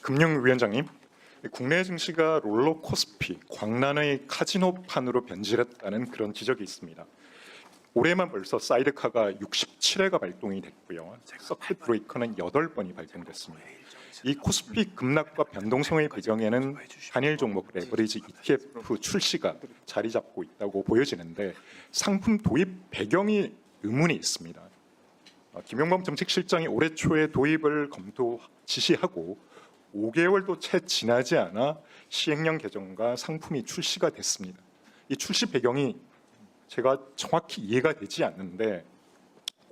금융위원장님, 국내 증시가 롤러코스피, 광란의 카지노판으로 변질했다는 그런 지적이 있습니다. 올해만 벌써 사이드카가 67회가 발동이 됐고요. 서킷 브레이커는 8번이 발동됐습니다. 이 코스피 급락과 변동성의 배경에는 한일 종목 레버리지 ETF 출시가 자리 잡고 있다고 보여지는데 상품 도입 배경이 의문이 있습니다. 김용범 정책실장이 올해 초에 도입을 지시하고 5개월도 채 지나지 않아 시행령 개정과 상품이 출시가 됐습니다. 이 출시 배경이 제가 정확히 이해가 되지 않는데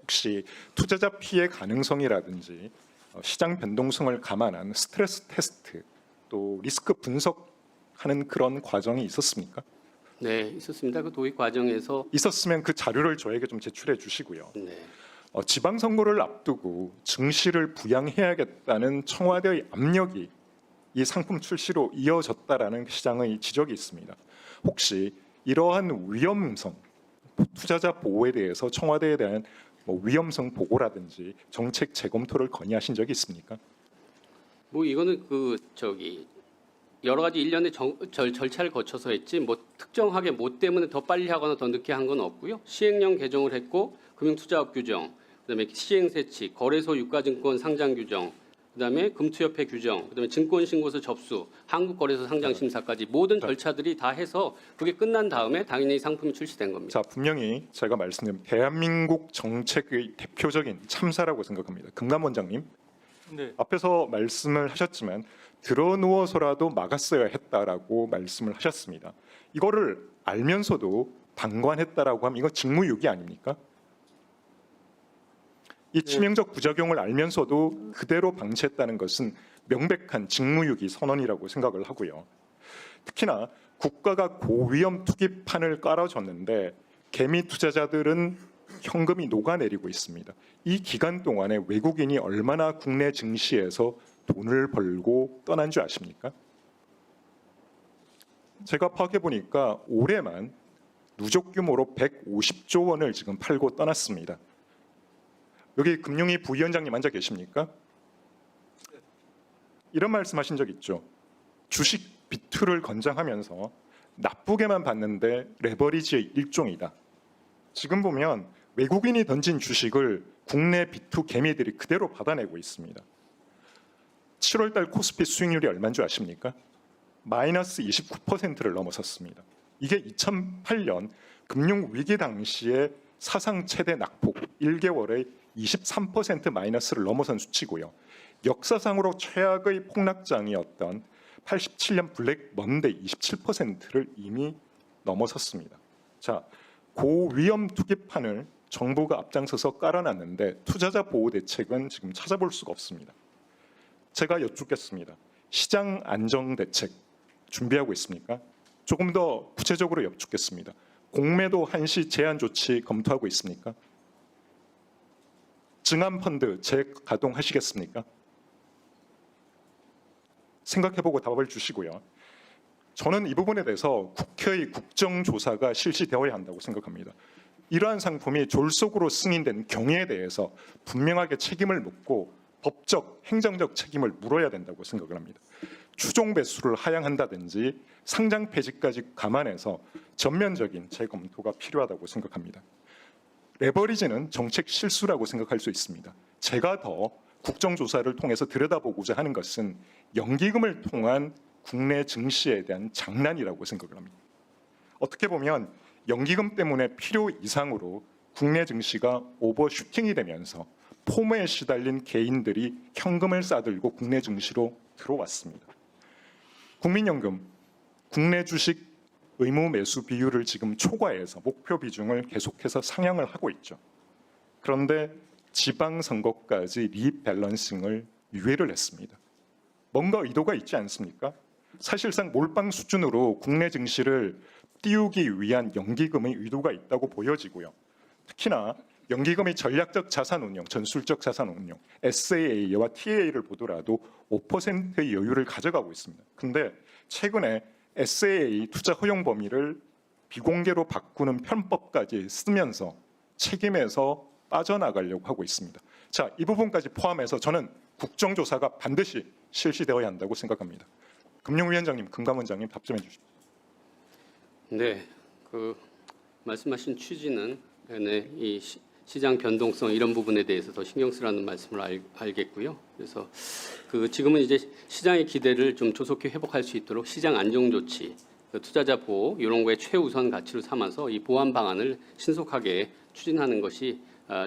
혹시 투자자 피해 가능성이라든지 시장 변동성을 감안한 스트레스 테스트 또 리스크 분석하는 그런 과정이 있었습니까? 네, 있었습니다. 그 도입 과정에서 있었으면 그 자료를 저에게 좀 제출해 주시고요. 네. 지방선거를 앞두고 증시를 부양해야겠다는 청와대의 압력이 이 상품 출시로 이어졌다라는 시장의 지적이 있습니다. 혹시 이러한 위험성, 투자자 보호에 대해서 청와대에 대한 위험성 보고라든지 정책 재검토를 건의하신 적이 있습니까? 이거는 여러 가지 일련의 절차를 거쳐서 했지 특정하게 때문에 더 빨리 하거나 더 늦게 한 건 없고요. 시행령 개정을 했고 금융투자업 규정, 그다음에 시행세치, 거래소 유가증권 상장 규정, 그다음에 금투협회 규정, 그다음에 증권신고서 접수, 한국거래소 상장심사까지 모든 절차들이 다 해서 그게 끝난 다음에 당연히 상품이 출시된 겁니다. 자, 분명히 제가 말씀드린 대한민국 정책의 대표적인 참사라고 생각합니다. 금남 원장님, 네. 앞에서 말씀을 하셨지만 드러누워서라도 막았어야 했다라고 말씀을 하셨습니다. 이거를 알면서도 방관했다라고 하면 이거 직무유기 아닙니까? 이 치명적 부작용을 알면서도 그대로 방치했다는 것은 명백한 직무유기 선언이라고 생각을 하고요. 특히나 국가가 고위험 투기판을 깔아줬는데 개미 투자자들은 현금이 녹아내리고 있습니다. 이 기간 동안에 외국인이 얼마나 국내 증시에서 돈을 벌고 떠난 줄 아십니까? 제가 파악해 보니까 올해만 누적 규모로 150조 원을 지금 팔고 떠났습니다. 여기 금융위 부위원장님 앉아 계십니까? 이런 말씀하신 적 있죠. 주식 비투를 권장하면서 나쁘게만 봤는데 레버리지의 일종이다. 지금 보면 외국인이 던진 주식을 국내 비투 개미들이 그대로 받아내고 있습니다. 7월달 코스피 수익률이 얼마인 줄 아십니까? 마이너스 29%를 넘어섰습니다. 이게 2008년 금융위기 당시에 사상 최대 낙폭 1개월의 23% 마이너스를 넘어선 수치고요. 역사상으로 최악의 폭락장이었던 87년 블랙 먼데이 27%를 이미 넘어섰습니다. 자, 고위험 투기판을 정부가 앞장서서 깔아놨는데 투자자 보호 대책은 지금 찾아볼 수가 없습니다. 제가 여쭙겠습니다. 시장 안정 대책 준비하고 있습니까? 조금 더 구체적으로 여쭙겠습니다. 공매도 한시 제한 조치 검토하고 있습니까? 증안펀드 재가동하시겠습니까? 생각해보고 답을 주시고요. 저는 이 부분에 대해서 국회의 국정조사가 실시되어야 한다고 생각합니다. 이러한 상품이 졸속으로 승인된 경위에 대해서 분명하게 책임을 묻고 법적, 행정적 책임을 물어야 된다고 생각을 합니다. 추종 배수를 하향한다든지 상장 폐지까지 감안해서 전면적인 재검토가 필요하다고 생각합니다. 레버리지는 정책 실수라고 생각할 수 있습니다. 제가 더 국정조사를 통해서 들여다보고자 하는 것은 연기금을 통한 국내 증시에 대한 장난이라고 생각을 합니다. 어떻게 보면 연기금 때문에 필요 이상으로 국내 증시가 오버슈팅이 되면서 폼에 시달린 개인들이 현금을 싸들고 국내 증시로 들어왔습니다. 국민연금, 국내 주식 의무 매수 비율을 지금 초과해서 목표 비중을 계속해서 상향을 하고 있죠. 그런데 지방선거까지 리밸런싱을 유예를 했습니다. 뭔가 의도가 있지 않습니까? 사실상 몰빵 수준으로 국내 증시를 띄우기 위한 연기금의 의도가 있다고 보여지고요. 특히나 연기금의 전략적 자산운용, 전술적 자산운용, SAA와 TAA를 보더라도 5%의 여유를 가져가고 있습니다. 그런데 최근에 SAA 투자 허용 범위를 비공개로 바꾸는 편법까지 쓰면서 책임에서 빠져나가려고 하고 있습니다. 자, 이 부분까지 포함해서 저는 국정조사가 반드시 실시되어야 한다고 생각합니다. 금융위원장님, 금감원장님 답변해 주십시오. 네, 그 말씀하신 취지는 네, 이 시장 변동성 이런 부분에 대해서 더 신경 쓰라는 말씀을 알겠고요. 그래서 그 지금은 이제 시장의 기대를 좀 조속히 회복할 수 있도록 시장 안정 조치, 그 투자자 보호 이런 거에 최우선 가치로 삼아서 이 보완 방안을 신속하게 추진하는 것이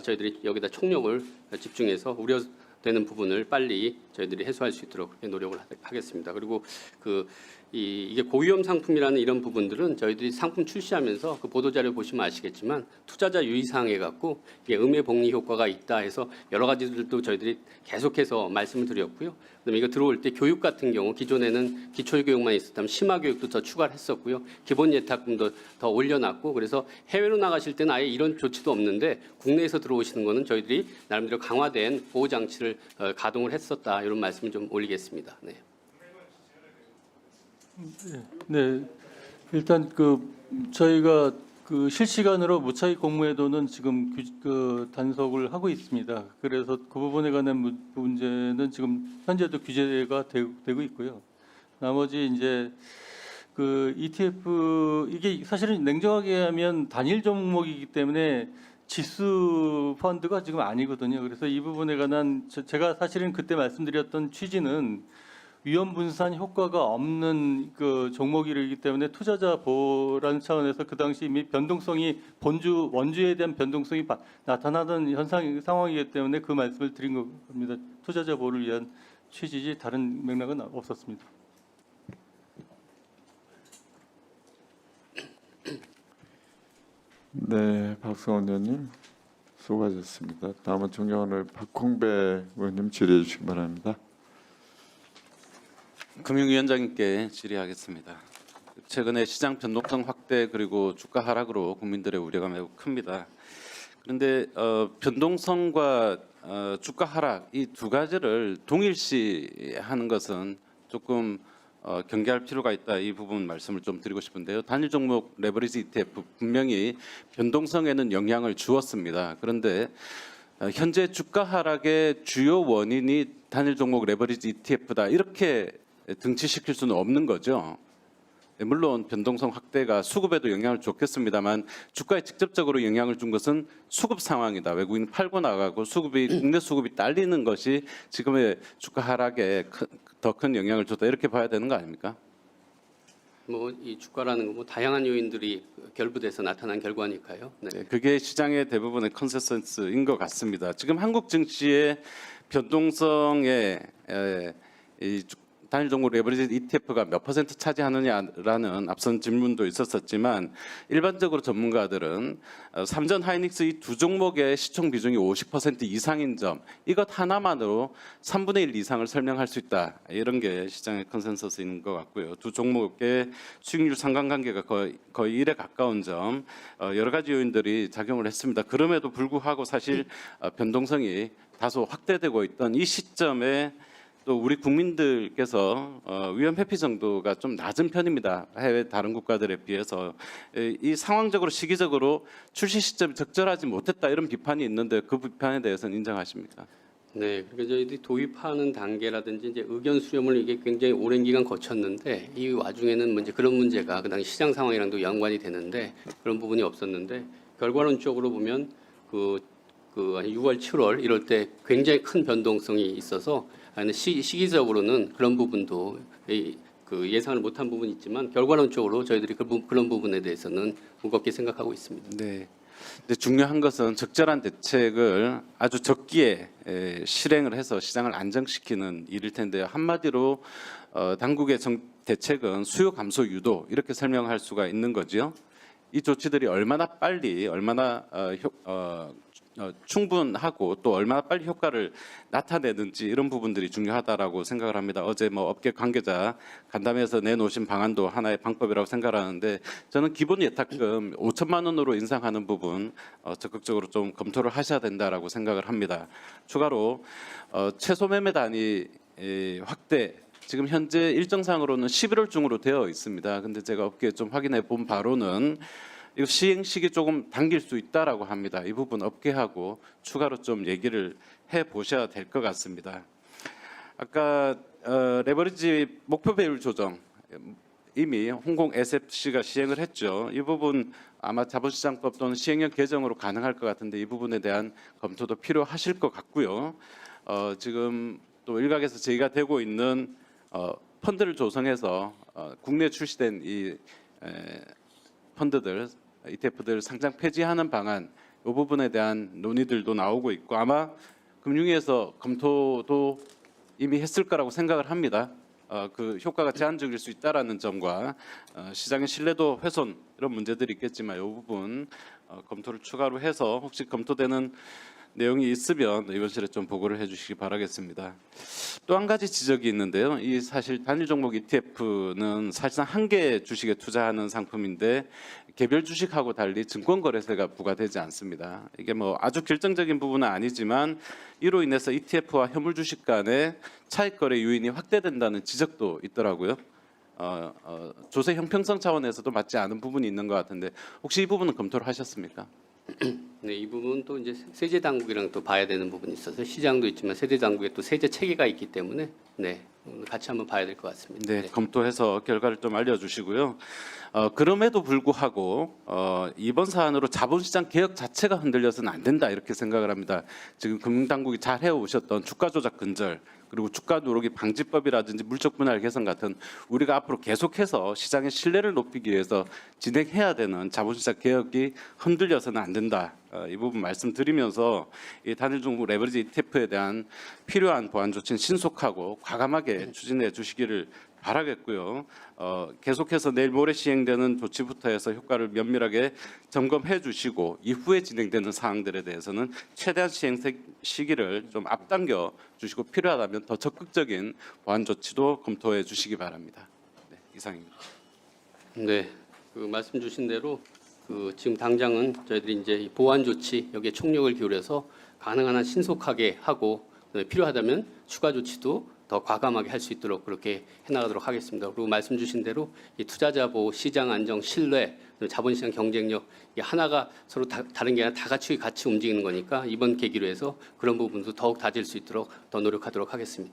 저희들이 여기다 총력을 집중해서 우려되는 부분을 빨리 저희들이 해소할 수 있도록 그렇게 노력을 하겠습니다. 그리고 이게 고위험 상품이라는 이런 부분들은 저희들이 상품 출시하면서 그 보도자료 보시면 아시겠지만 투자자 유의사항에 갖고 이게 음해 복리 효과가 있다 해서 여러 가지들도 저희들이 계속해서 말씀을 드렸고요. 그다음에 이거 들어올 때 교육 같은 경우 기존에는 기초 교육만 있었다면 심화 교육도 더 추가를 했었고요. 기본 예탁금도 더 올려놨고 그래서 해외로 나가실 때는 아예 이런 조치도 없는데 국내에서 들어오시는 거는 저희들이 나름대로 강화된 보호 장치를 가동을 했었다 이런 말씀을 좀 올리겠습니다. 네. 네, 일단 저희가 실시간으로 무차익 공모에도는 지금 단속을 하고 있습니다. 그래서 그 부분에 관한 문제는 지금 현재도 규제가 되고 있고요. 나머지 이제 ETF 이게 사실은 냉정하게 하면 단일 종목이기 때문에 지수 펀드가 지금 아니거든요. 그래서 이 부분에 관한 제가 사실은 그때 말씀드렸던 취지는 위험 분산 효과가 없는 종목이기 때문에 투자자 보호라는 차원에서 그 당시 이미 변동성이 원주에 대한 변동성이 나타나던 상황이기 때문에 그 말씀을 드린 겁니다. 투자자 보호를 위한 취지지 다른 맥락은 없었습니다. 네, 박성원 의원님 수고하셨습니다. 다음은 존경하는 박홍배 의원님 질의해 주시기 바랍니다. 금융위원장님께 질의하겠습니다. 최근에 시장 변동성 확대 그리고 주가 하락으로 국민들의 우려가 매우 큽니다. 그런데 변동성과 주가 하락 이 두 가지를 동일시하는 것은 조금 경계할 필요가 있다. 이 부분 말씀을 좀 드리고 싶은데요. 단일 종목 레버리지 ETF 분명히 변동성에는 영향을 주었습니다. 그런데 현재 주가 하락의 주요 원인이 단일 종목 레버리지 ETF다. 이렇게 등치시킬 수는 없는 거죠. 물론 변동성 확대가 수급에도 영향을 줬겠습니다만 주가에 직접적으로 영향을 준 것은 수급 상황이다. 외국인 팔고 나가고 국내 수급이 딸리는 것이 지금의 주가 하락에 더 큰 영향을 줬다. 이렇게 봐야 되는 거 아닙니까? 이 주가라는 거 다양한 요인들이 결부돼서 나타난 결과니까요. 네. 네, 그게 시장의 대부분의 컨센서스인 것 같습니다. 지금 한국 증시의 변동성에 이 단일 종목 레버리지 ETF가 몇 퍼센트 차지하느냐라는 앞선 질문도 있었지만 일반적으로 전문가들은 삼전 하이닉스 이 두 종목의 시총 비중이 50% 이상인 점 이것 하나만으로 3분의 1 이상을 설명할 수 있다. 이런 게 시장의 컨센서스인 것 같고요. 두 종목의 수익률 상관관계가 거의 1에 가까운 점 여러 가지 요인들이 작용을 했습니다. 그럼에도 불구하고 사실 변동성이 다소 확대되고 있던 이 시점에 또 우리 국민들께서 위험 회피 정도가 좀 낮은 편입니다. 해외 다른 국가들에 비해서 이 상황적으로 시기적으로 출시 시점이 적절하지 못했다 이런 비판이 있는데 그 비판에 대해서는 인정하십니까? 네, 그러니까 저희들이 도입하는 단계라든지 이제 의견 수렴을 이게 굉장히 오랜 기간 거쳤는데 이 와중에는 이제 그런 문제가 그 당시 시장 상황이랑도 연관이 되는데 그런 부분이 없었는데 결과론적으로 보면 그 6월, 7월 이럴 때 굉장히 큰 변동성이 있어서 시기적으로는 그런 부분도 예상을 못한 부분이 있지만 결과론적으로 저희들이 그런 부분에 대해서는 무겁게 생각하고 있습니다. 네. 근데 중요한 것은 적절한 대책을 아주 적기에 실행을 해서 시장을 안정시키는 일일 텐데요. 한마디로 당국의 대책은 수요 감소 유도 이렇게 설명할 수가 있는 거죠. 이 조치들이 얼마나 빨리 얼마나 충분하고 또 얼마나 빨리 효과를 나타내는지 이런 부분들이 중요하다라고 생각을 합니다. 어제 업계 관계자 간담회에서 내놓으신 방안도 하나의 방법이라고 생각하는데 저는 기본 예탁금 5천만 원으로 인상하는 부분 적극적으로 좀 검토를 하셔야 된다라고 생각을 합니다. 추가로 최소 매매 단위 확대 지금 현재 일정상으로는 11월 중으로 되어 있습니다. 근데 제가 업계에 좀 확인해 본 바로는 이거 시행 시기 조금 당길 수 있다라고 합니다. 이 부분 업계하고 추가로 좀 얘기를 해 보셔야 될 것 같습니다. 아까 레버리지 목표 배율 조정 이미 홍콩 SFC가 시행을 했죠. 이 부분 아마 자본시장법 또는 시행령 개정으로 가능할 것 같은데 이 부분에 대한 검토도 필요하실 것 같고요. 지금 또 일각에서 제기가 되고 있는 펀드를 조성해서 국내 출시된 이 펀드들, ETF들 상장 폐지하는 방안 이 부분에 대한 논의들도 나오고 있고 아마 금융위에서 검토도 이미 했을 거라고 생각을 합니다. 그 효과가 제한적일 수 있다라는 점과 시장의 신뢰도 훼손 이런 문제들이 있겠지만 이 부분 검토를 추가로 해서 혹시 검토되는 내용이 있으면 의원실에 좀 보고를 해주시기 바라겠습니다. 또 한 가지 지적이 있는데요. 이 사실 단일 종목 ETF는 사실상 한 개 주식에 투자하는 상품인데 개별 주식하고 달리 증권거래세가 부과되지 않습니다. 이게 뭐 아주 결정적인 부분은 아니지만 이로 인해서 ETF와 현물 주식 간의 차익거래 요인이 확대된다는 지적도 있더라고요. 조세 형평성 차원에서도 맞지 않은 부분이 있는 것 같은데 혹시 이 부분은 검토를 하셨습니까? 네, 이 부분도 이제 세제 당국이랑 또 봐야 되는 부분이 있어서 시장도 있지만 세제 당국에 또 세제 체계가 있기 때문에 네, 오늘 같이 한번 봐야 될 것 같습니다. 네, 검토해서 결과를 좀 알려주시고요. 그럼에도 불구하고 이번 사안으로 자본시장 개혁 자체가 흔들려서는 안 된다 이렇게 생각을 합니다. 지금 금융당국이 잘 해오셨던 주가 조작 근절 그리고 주가 누르기 방지법이라든지 물적 분할 개선 같은 우리가 앞으로 계속해서 시장의 신뢰를 높이기 위해서 진행해야 되는 자본시장 개혁이 흔들려서는 안 된다. 이 부분 말씀드리면서 이 단일 종목 레버리지 ETF에 대한 필요한 보완 조치는 신속하고 과감하게 추진해 주시기를 바라겠고요. 계속해서 내일 모레 시행되는 조치부터 해서 효과를 면밀하게 점검해 주시고 이후에 진행되는 사항들에 대해서는 최대한 시행 시기를 좀 앞당겨 주시고 필요하다면 더 적극적인 보완 조치도 검토해 주시기 바랍니다. 네, 이상입니다. 네, 그 말씀 주신 대로 그 지금 당장은 저희들이 이제 이 보완 조치 여기에 총력을 기울여서 가능한 한 신속하게 하고 필요하다면 추가 조치도 더 과감하게 할 수 있도록 그렇게 해나가도록 하겠습니다. 그리고 말씀 주신 대로 이 투자자 보호, 시장 안정, 신뢰, 자본시장 경쟁력 이게 하나가 서로 다른 게 아니라 다 같이 움직이는 거니까 이번 계기로 해서 그런 부분도 더욱 다질 수 있도록 더 노력하도록 하겠습니다.